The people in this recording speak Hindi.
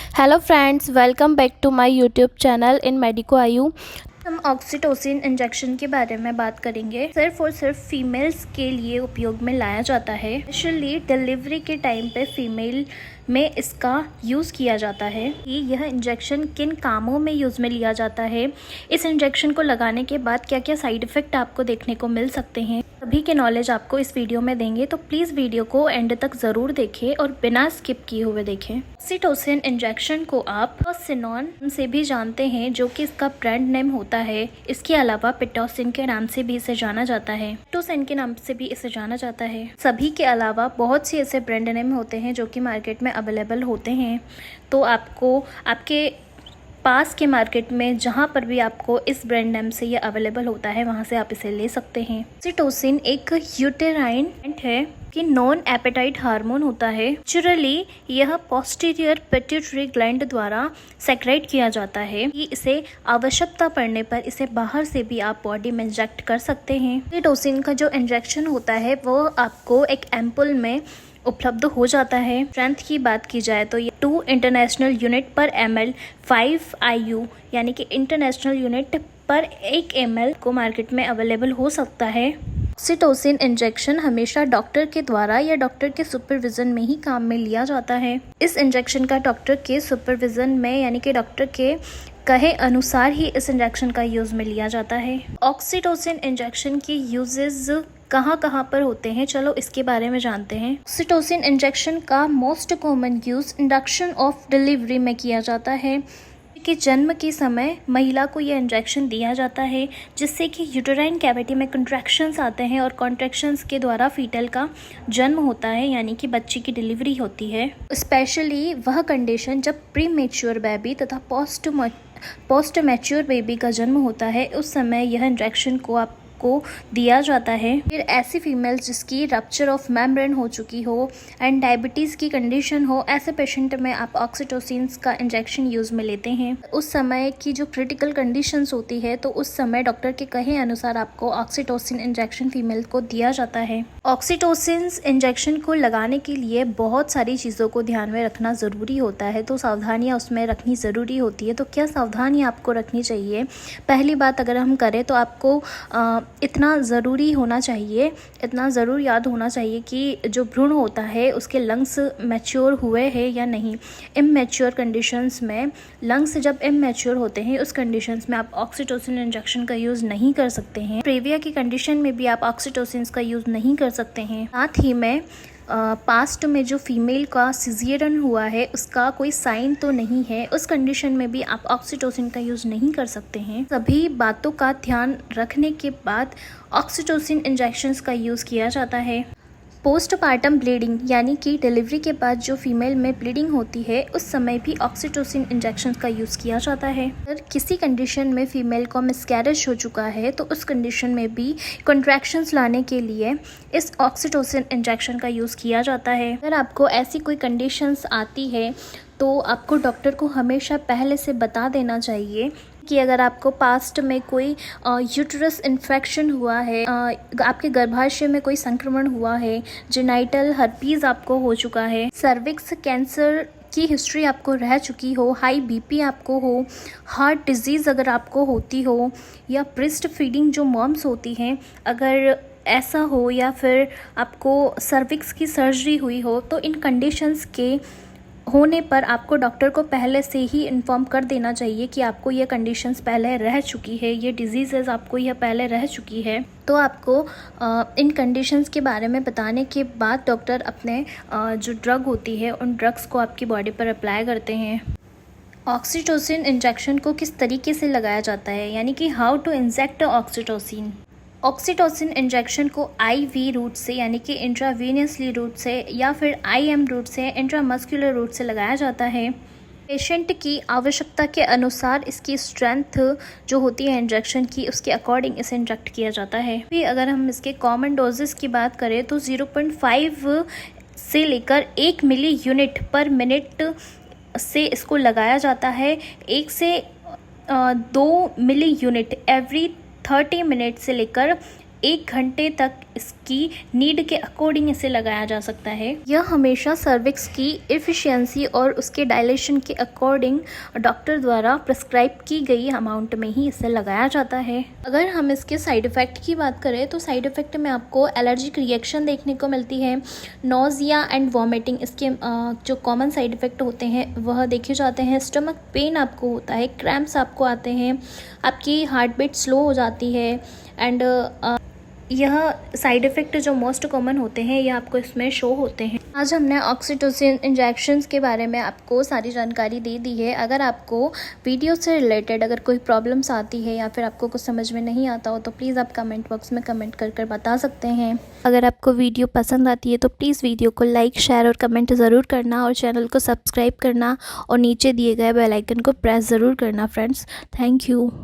Hello friends, welcome back to my YouTube channel in Medico Ayu. हम ऑक्सीटोसिन इंजेक्शन के बारे में बात करेंगे। सिर्फ और सिर्फ फीमेल्स के लिए उपयोग में लाया जाता है। स्पेशली डिलीवरी के टाइम पे फीमेल में इसका यूज़ किया जाता है कि यह इंजेक्शन किन कामों में यूज़ में लिया जाता है। इस इंजेक्शन को लगाने के बाद क्या क्या साइड इफ़ेक्ट आपको देखने को मिल सकते हैं, सभी के नॉलेज आपको इस वीडियो में देंगे। तो प्लीज़ वीडियो को एंड तक ज़रूर देखें और बिना स्किप किए हुए देखें। ऑक्सीटोसिन इंजेक्शन को आप सिनोन से भी जानते हैं, जो कि इसका ब्रांड नेम होता है। इसके अलावा पिटोसिन के नाम से भी इसे जाना जाता है, पिटोसिन के नाम से भी इसे जाना जाता है। सभी के अलावा बहुत से ऐसे ब्रांड नेम होते हैं जो कि मार्केट में अवेलेबल होते हैं। तो आपको आपके पास के मार्केट में जहाँ पर भी आपको इस ब्रांड नेम से ये अवेलेबल होता है, वहाँ से आप इसे ले सकते हैं। ऑक्सीटोसिन एक यूटेराइन है कि नॉन एपेटाइट हार्मोन होता है। नेचुरली यह पोस्टीरियर पिट्यूटरी ग्लैंड द्वारा सेक्रेट किया जाता है कि इसे आवश्यकता पड़ने पर इसे बाहर से भी आप बॉडी में इंजेक्ट कर सकते हैं। ऑक्सीटोसिन का जो इंजेक्शन होता है वो आपको एक एम्पुल में उपलब्ध हो जाता है। स्ट्रेंथ की बात की जाए तो ये 2 इंटरनेशनल यूनिट पर ml 5 IU यानी कि इंटरनेशनल यूनिट पर 1 ml को मार्केट में अवेलेबल हो सकता है। ऑक्सीटोसिन इंजेक्शन हमेशा डॉक्टर के द्वारा या डॉक्टर के सुपरविजन में ही काम में लिया जाता है। इस इंजेक्शन का डॉक्टर के सुपरविजन में यानी कि डॉक्टर के कहे अनुसार ही इस इंजेक्शन का यूज में लिया जाता है। ऑक्सीटोसिन इंजेक्शन के यूजेस कहाँ पर होते हैं, चलो इसके बारे में जानते हैं। ऑक्सीटोसिन इंजेक्शन का most common use induction of delivery में किया जाता है कि जन्म के समय महिला को यह इंजेक्शन दिया जाता है, जिससे कि यूटेराइन कैविटी में कंट्रैक्शंस आते हैं और कॉन्ट्रैक्शंस के द्वारा फीटल का जन्म होता है, यानी कि बच्चे की डिलीवरी होती है। स्पेशली वह कंडीशन जब प्री मैच्योर बेबी तथा पोस्ट मैच्योर बेबी का जन्म होता है, उस समय यह इंजेक्शन को आपको दिया जाता है। फिर ऐसी फीमेल्स जिसकी रप्चर ऑफ मेम्ब्रेन हो चुकी हो एंड डायबिटीज़ की कंडीशन हो, ऐसे पेशेंट में आप ऑक्सीटोसिन का इंजेक्शन यूज़ में लेते हैं। उस समय की जो क्रिटिकल कंडीशंस होती है, तो उस समय डॉक्टर के कहे अनुसार आपको ऑक्सीटोसिन इंजेक्शन फीमेल को दिया जाता है। ऑक्सीटोसिन इंजेक्शन को लगाने के लिए बहुत सारी चीज़ों को ध्यान में रखना ज़रूरी होता है, तो सावधानियाँ उसमें रखनी ज़रूरी होती है। तो क्या सावधानियाँ आपको रखनी चाहिए? पहली बात अगर हम करें तो आपको इतना ज़रूरी होना चाहिए, इतना ज़रूर याद होना चाहिए कि जो भ्रूण होता है उसके लंग्स मैच्योर हुए हैं या नहीं। इमैच्योर कंडीशंस में लंग्स जब इमैच्योर होते हैं, उस कंडीशंस में आप ऑक्सीटोसिन इंजेक्शन का यूज़ नहीं कर सकते हैं। प्रेविया की कंडीशन में भी आप ऑक्सीटोसिन का यूज़ नहीं कर सकते हैं। साथ ही में पास्ट में जो फीमेल का सिजेरियन हुआ है उसका कोई साइन तो नहीं है, उस कंडीशन में भी आप ऑक्सीटोसिन का यूज़ नहीं कर सकते हैं। सभी बातों का ध्यान रखने के बाद ऑक्सीटोसिन इंजेक्शंस का यूज़ किया जाता है। पोस्टपार्टम ब्लीडिंग यानी कि डिलीवरी के बाद जो फीमेल में ब्लीडिंग होती है, उस समय भी ऑक्सीटोसिन इंजेक्शन का यूज़ किया जाता है। अगर किसी कंडीशन में फीमेल को मिसकैरेज हो चुका है, तो उस कंडीशन में भी कॉन्ट्रैक्शंस लाने के लिए इस ऑक्सीटोसिन इंजेक्शन का यूज़ किया जाता है। अगर आपको ऐसी कोई कंडीशंस आती है तो आपको डॉक्टर को हमेशा पहले से बता देना चाहिए कि अगर आपको पास्ट में कोई यूट्रस इन्फेक्शन हुआ है, आपके गर्भाशय में कोई संक्रमण हुआ है, जेनाइटल हर्पीज़ आपको हो चुका है, सर्विक्स कैंसर की हिस्ट्री आपको रह चुकी हो, हाई बीपी आपको हो, हार्ट डिजीज़ अगर आपको होती हो, या ब्रेस्ट फीडिंग जो मॉम्स होती हैं अगर ऐसा हो, या फिर आपको सर्विक्स की सर्जरी हुई हो, तो इन कंडीशंस के होने पर आपको डॉक्टर को पहले से ही इन्फॉर्म कर देना चाहिए कि आपको ये कंडीशंस पहले रह चुकी है, ये डिजीज़ेस आपको यह पहले रह चुकी है। तो आपको इन कंडीशंस के बारे में बताने के बाद डॉक्टर अपने जो ड्रग होती है उन ड्रग्स को आपकी बॉडी पर अप्लाई करते हैं। ऑक्सीटोसिन इंजेक्शन को किस तरीके से लगाया जाता है, यानी कि how to inject oxytocin. Oxytocin injection को IV रूट से यानी कि इंट्रावीनियसली रूट से या फिर IM रूट से इंट्रामस्कुलर रूट से लगाया जाता है। पेशेंट की आवश्यकता के अनुसार इसकी स्ट्रेंथ जो होती है इंजेक्शन की, उसके अकॉर्डिंग इसे इंजेक्ट किया जाता है। फिर अगर हम इसके कॉमन डोजेस की बात करें तो 0.5 से लेकर 1 मिली यूनिट पर मिनट से इसको लगाया जाता है। 1 से 2 मिली यूनिट एवरी 30 मिनट से लेकर 1 घंटे तक इसकी नीड के अकॉर्डिंग इसे लगाया जा सकता है। यह हमेशा सर्विक्स की एफिशिएंसी और उसके डायलेशन के अकॉर्डिंग डॉक्टर द्वारा प्रिस्क्राइब की गई अमाउंट में ही इसे लगाया जाता है। अगर हम इसके साइड इफ़ेक्ट की बात करें तो साइड इफ़ेक्ट में आपको एलर्जिक रिएक्शन देखने को मिलती है, नोज़िया एंड वॉमिटिंग इसके जो कॉमन साइड इफ़ेक्ट होते हैं वह देखे जाते हैं। स्टमक पेन आपको होता है, क्रैम्प्स आपको आते हैं, आपकी हार्ट बीट स्लो हो जाती है एंड यह साइड इफ़ेक्ट जो मोस्ट कॉमन होते हैं ये आपको इसमें शो होते हैं। आज हमने ऑक्सीटोसिन इंजेक्शंस के बारे में आपको सारी जानकारी दे दी है। अगर आपको वीडियो से रिलेटेड अगर कोई प्रॉब्लम्स आती है या फिर आपको कुछ समझ में नहीं आता हो तो प्लीज़ आप कमेंट बॉक्स में कमेंट कर बता सकते हैं। अगर आपको वीडियो पसंद आती है तो प्लीज़ वीडियो को लाइक, शेयर और कमेंट ज़रूर करना और चैनल को सब्सक्राइब करना और नीचे दिए गए बेल आइकन को प्रेस ज़रूर करना फ्रेंड्स। Thank you.